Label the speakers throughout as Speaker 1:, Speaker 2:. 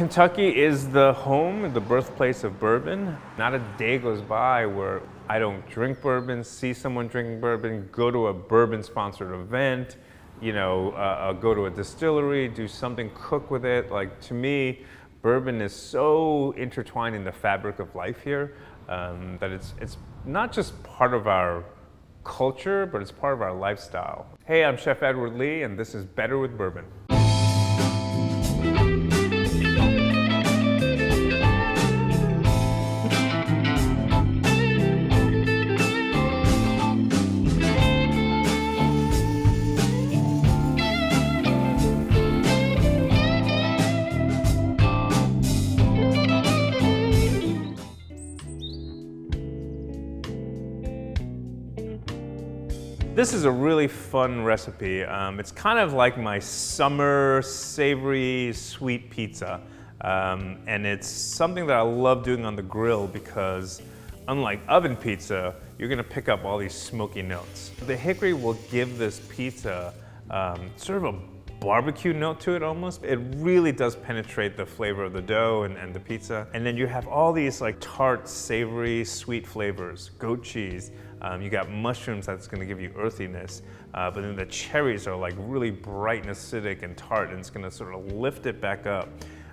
Speaker 1: Kentucky is the home, the birthplace of bourbon. Not a day goes by where I don't drink bourbon, see someone drinking bourbon, go to a bourbon-sponsored event, go to a distillery, do something, cook with it. Like, to me, bourbon is so intertwined in the fabric of life here that it's not just part of our culture, but it's part of our lifestyle. Hey, I'm Chef Edward Lee, and this is Better with Bourbon. This is a really fun recipe. It's kind of like my summer savory sweet pizza. And it's something that I love doing on the grill because unlike oven pizza, you're gonna pick up all these smoky notes. The hickory will give this pizza sort of a barbecue note to it almost. It really does penetrate the flavor of the dough and the pizza. And then you have all these like tart, savory, sweet flavors, goat cheese. You got mushrooms that's gonna give you earthiness, but then the cherries are like really bright and acidic and tart, and it's gonna sort of lift it back up.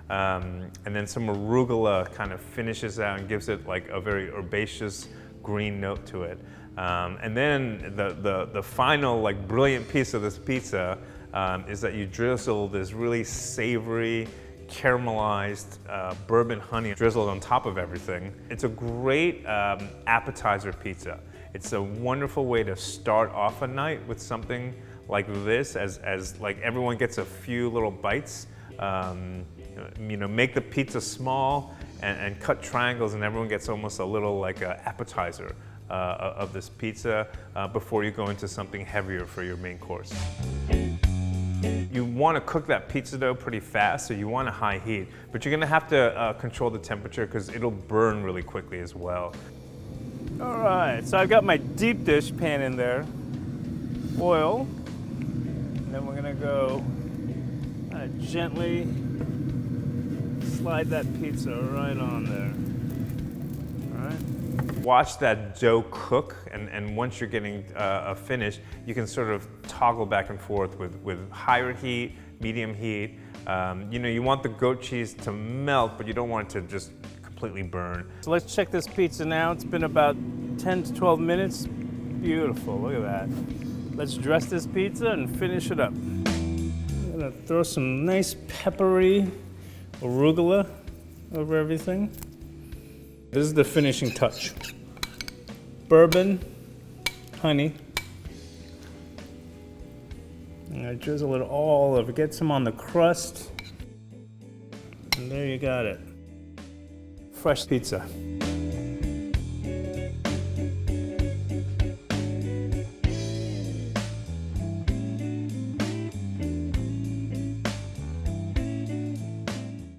Speaker 1: And then some arugula kind of finishes out and gives it like a very herbaceous green note to it. And then the final like brilliant piece of this pizza is that you drizzle this really savory, caramelized bourbon honey drizzled on top of everything. It's a great appetizer pizza. It's a wonderful way to start off a night with something like this, as like everyone gets a few little bites. Make the pizza small and cut triangles, and everyone gets almost a little like appetizer of this pizza before you go into something heavier for your main course. You want to cook that pizza dough pretty fast, so you want a high heat, but you're going to have to control the temperature because it'll burn really quickly as well.
Speaker 2: All right, so I've got my deep dish pan in there, oil, and then we're gonna go gently slide that pizza right on there. All right.
Speaker 1: Watch that dough cook, and once you're getting a finish, you can sort of toggle back and forth with higher heat, medium heat. You want the goat cheese to melt, but you don't want it to just completely burn.
Speaker 2: So let's check this pizza now. It's been about 10 to 12 minutes. Beautiful, look at that. Let's dress this pizza and finish it up. I'm gonna throw some nice peppery arugula over everything. This is the finishing touch. Bourbon, honey. And I drizzle it all over, get some on the crust. And there you got it. Fresh pizza.